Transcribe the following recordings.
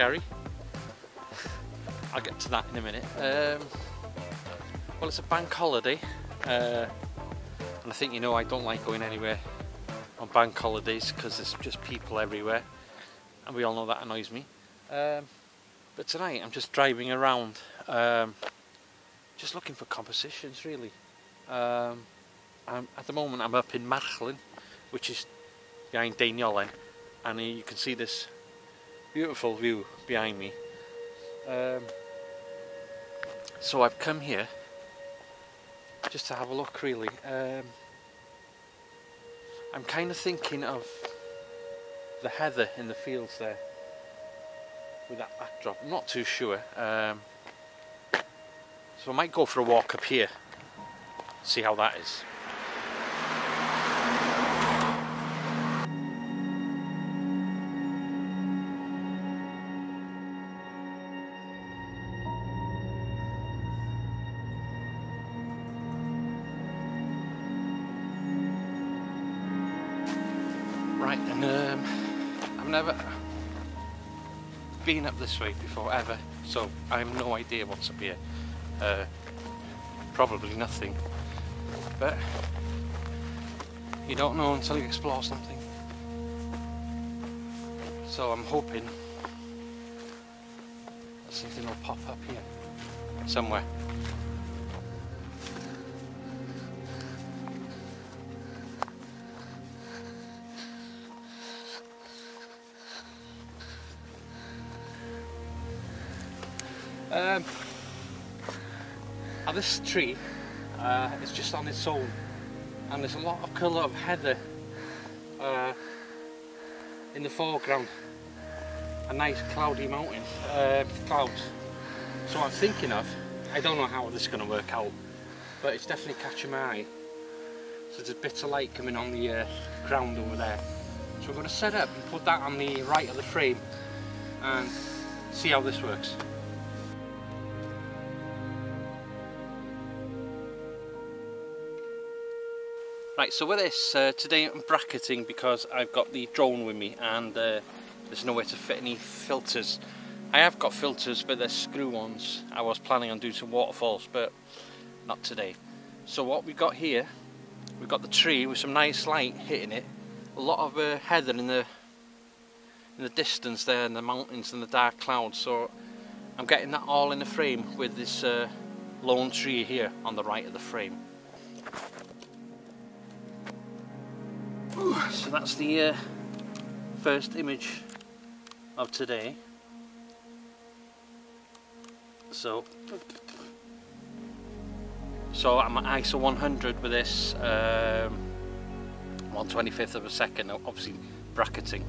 scary. I'll get to that in a minute. Well, it's a bank holiday, and I think you know I don't like going anywhere on bank holidays because there's just people everywhere, and we all know that annoys me. But tonight I'm just driving around, just looking for compositions really. At the moment I'm up in Machlen, which is behind Dainiolen, and you can see this beautiful view behind me. So I've come here just to have a look really. I'm kind of thinking of the heather in the fields there with that backdrop. I'm not too sure. So I might go for a walk up here, see how that is. Right, and I've never been up this way before ever, so I have no idea what's up here. Probably nothing, but you don't know until you explore something. So I'm hoping that something will pop up here somewhere. This tree is just on its own, and there's a lot of colour of heather in the foreground, a nice cloudy mountain, clouds. So I'm thinking of, I don't know how this is going to work out, but it's definitely catching my eye. So there's a bit of light coming on the ground over there. So I'm going to set up and put that on the right of the frame and see how this works. Right, so with this, today I'm bracketing because I've got the drone with me and there's nowhere to fit any filters. I have got filters, but they're screw ones. I was planning on doing some waterfalls, but not today. So what we've got here, we've got the tree with some nice light hitting it. A lot of heather in the distance there, and the mountains and the dark clouds. So I'm getting that all in the frame with this lone tree here on the right of the frame. So that's the first image of today. So I'm at ISO 100 with this, 1/25 of a second, obviously bracketing.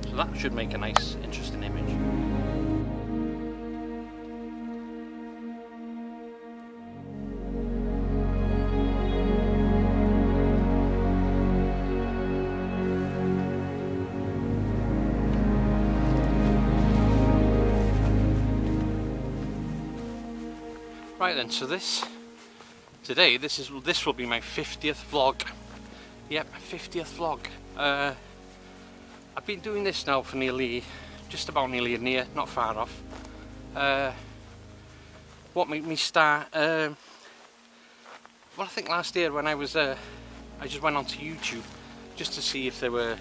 So that should make a nice, interesting image. Right then, so this will be my 50th vlog. Yep, 50th vlog. I've been doing this now for just about nearly a year, not far off. What made me start? Well, I think last year when I just went onto YouTube just to see if there were,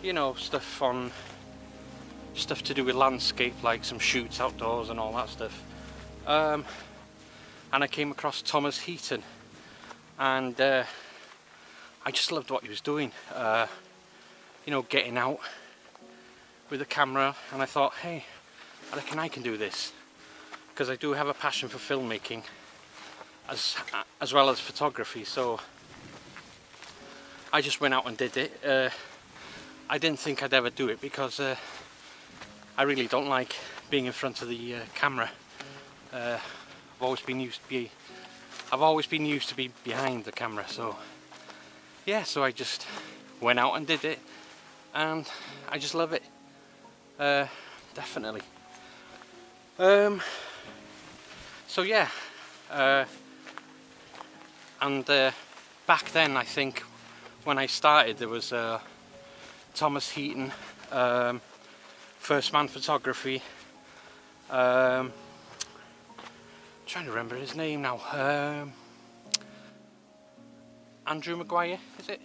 you know, stuff to do with landscape, like some shoots outdoors and all that stuff. And I came across Thomas Heaton, and I just loved what he was doing. You know, getting out with a camera, and I thought, hey, I reckon I can do this, because I do have a passion for filmmaking as well as photography. So I just went out and did it. I didn't think I'd ever do it because I really don't like being in front of the camera. I've always been used to be behind the camera, so yeah, so I just went out and did it, and I just love it, definitely. So yeah, and back then, I think when I started, there was Thomas Heaton, First Man Photography. Trying to remember his name now. Andrew Maguire, is it?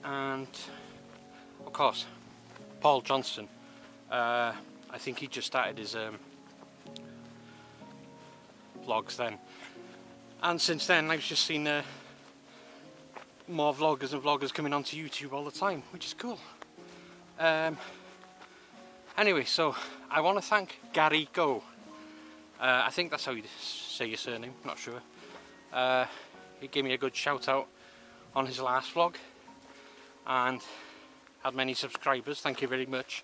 And of course Paul Johnson. I think he just started his vlogs then, and since then I've just seen more vloggers and vloggers coming onto YouTube all the time, which is cool. Anyway, so I want to thank Gary Go. I think that's how you say your surname, not sure. He gave me a good shout out on his last vlog and had many subscribers. Thank you very much.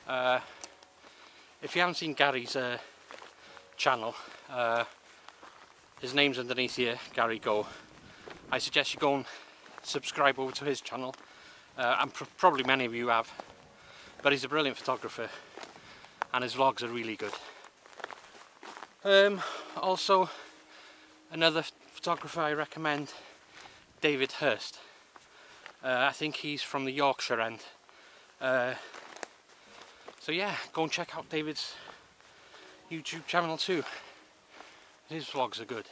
If you haven't seen Gary's channel, his name's underneath here, Gary Go. I suggest you go and subscribe over to his channel, and probably many of you have, but he's a brilliant photographer and his vlogs are really good. Also, another photographer I recommend, David Hurst. I think he's from the Yorkshire end. So yeah, go and check out David's YouTube channel too. His vlogs are good.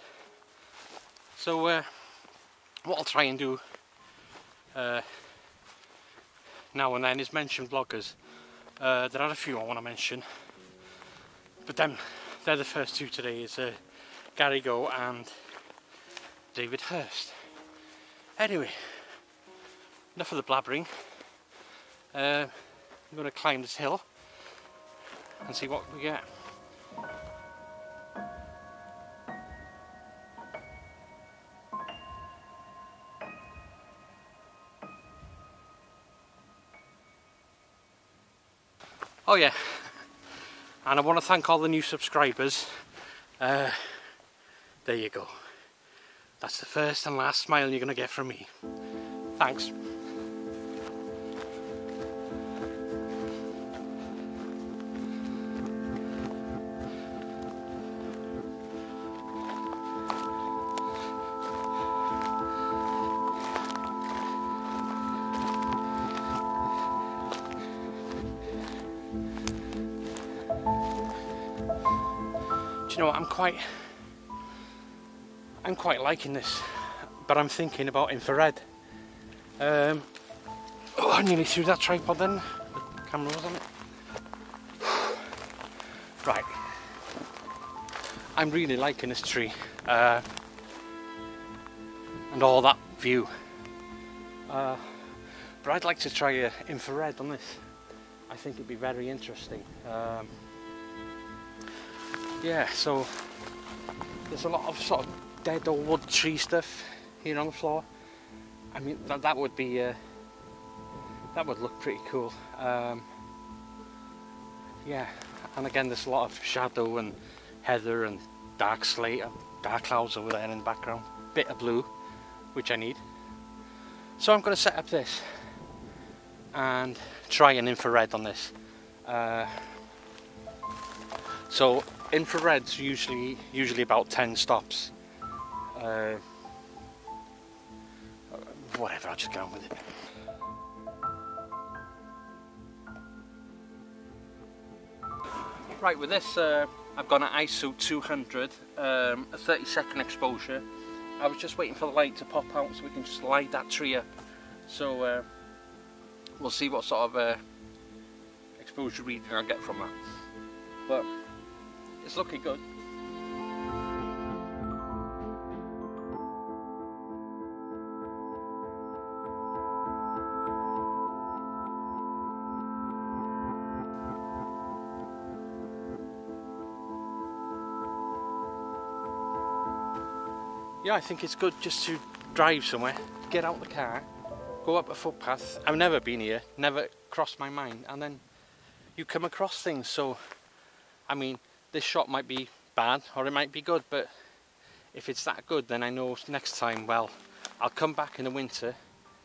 So what I'll try and do now and then is mention vloggers. There are a few I want to mention, but then they're the first two today. Is Gary Go and David Hurst. Anyway, enough of the blabbering. I'm going to climb this hill and see what we get. Oh yeah, and I want to thank all the new subscribers. There you go. That's the first and last smile you're going to get from me. Thanks. Do you know what, I'm quite liking this, but I'm thinking about infrared. Oh, I nearly threw that tripod then. The camera was on it. Right. I'm really liking this tree and all that view. But I'd like to try infrared on this. I think it'd be very interesting. Yeah, so there's a lot of sort of dead old wood tree stuff here on the floor. I mean, that would be that would look pretty cool. Yeah, and again there's a lot of shadow and heather and dark slate and dark clouds over there in the background. Bit of blue, which I need. So I'm going to set up this and try an infrared on this. So infrared's usually about 10 stops. Whatever, I'll just get on with it. Right, with this I've got an ISO 200, a 30-second exposure. I was just waiting for the light to pop out so we can just light that tree up. So we'll see what sort of exposure reading I get from that. But it's looking good. Yeah, I think it's good just to drive somewhere, get out the car, go up a footpath. I've never been here, never crossed my mind, and then you come across things. So, I mean, this shot might be bad or it might be good, but if it's that good, then I know next time, well, I'll come back in the winter,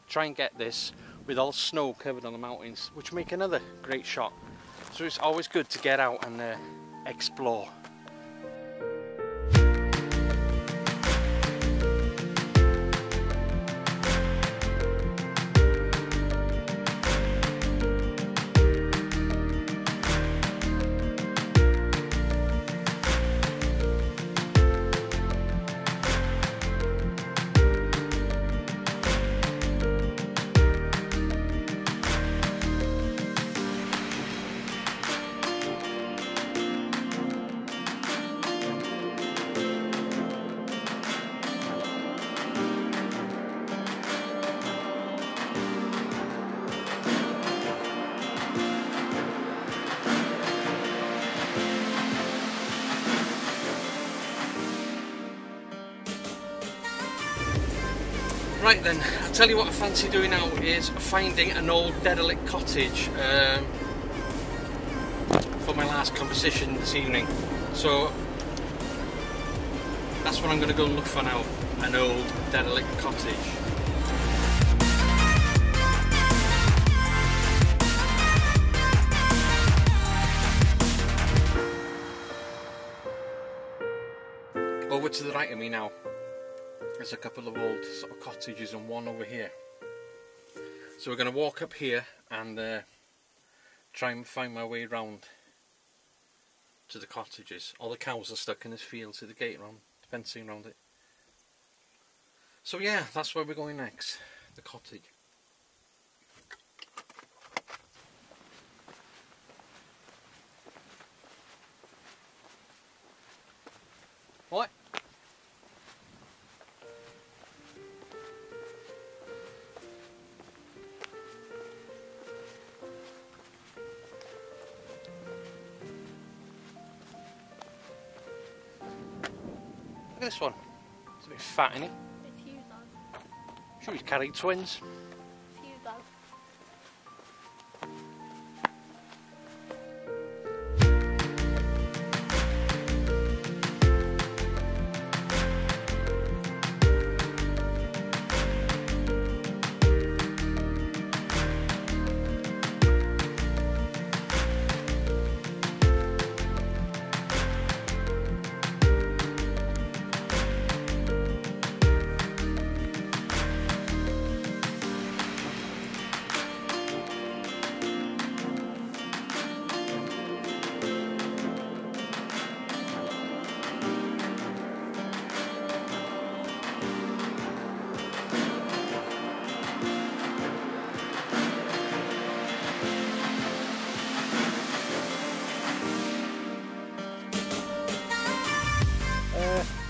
try and get this with all snow covered on the mountains, which make another great shot. So it's always good to get out and explore. Right then, I'll tell you what I fancy doing now is finding an old derelict cottage for my last composition this evening. So that's what I'm going to go and look for now, an old derelict cottage. Over to the right of me now, there's a couple of old sort of cottages and one over here. So we're going to walk up here and try and find my way round to the cottages. All the cows are stuck in this field, so the gate around, the fencing around it. So yeah, that's where we're going next, the cottage. What? Look at this one. It's a bit fat, isn't it? It's huge, lad. Should we carry twins? It's huge, lad.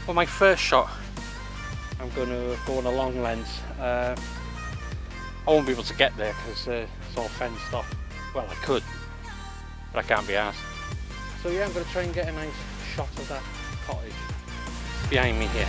For my first shot, I'm going to go on a long lens. I won't be able to get there because it's all fenced off. Well, I could, but I can't be asked. So yeah, I'm going to try and get a nice shot of that cottage behind me here.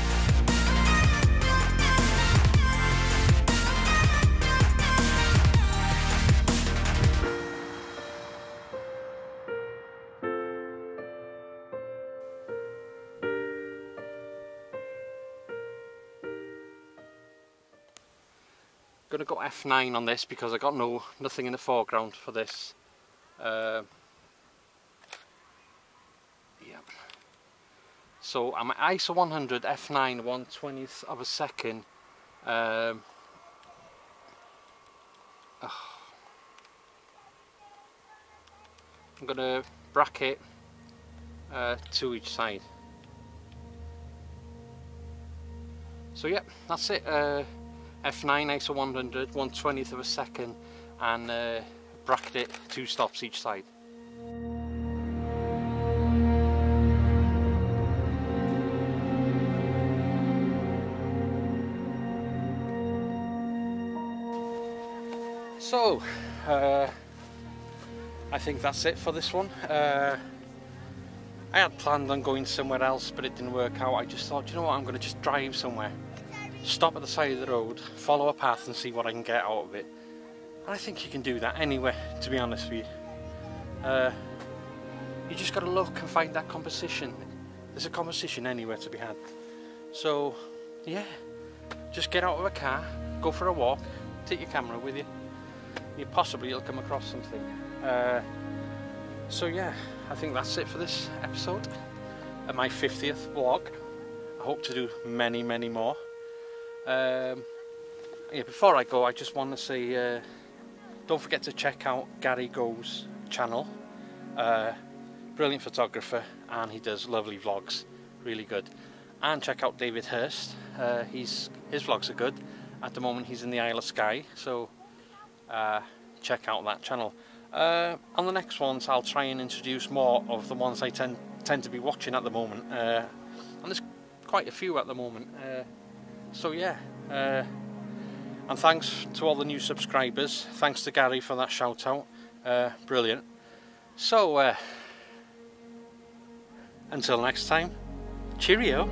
Going to go F9 on this because I got nothing in the foreground for this. Yeah. So I'm at ISO 100 F9 1/20th of a second. I'm going to bracket 2 each side. So yeah, that's it. F9 ISO 100 1/20th of a second, and bracket it 2 stops each side. So I think that's it for this one. I had planned on going somewhere else, but it didn't work out. I just thought, you know what, I'm going to just drive somewhere, stop at the side of the road, follow a path and see what I can get out of it. And I think you can do that anywhere, to be honest with you. You just got to look and find that composition. There's a composition anywhere to be had. So yeah, just get out of a car, go for a walk, take your camera with you. You'll come across something. So yeah, I think that's it for this episode, my 50th vlog. I hope to do many more. Yeah, before I go, I just want to say don't forget to check out Gary Go's channel. Brilliant photographer, and he does lovely vlogs, really good. And check out David Hurst. His vlogs are good. At the moment he's in the Isle of Skye, so check out that channel. On the next ones I'll try and introduce more of the ones I tend to be watching at the moment, and there's quite a few at the moment. So yeah, and thanks to all the new subscribers. Thanks to Gary for that shout out. Brilliant. So until next time, cheerio.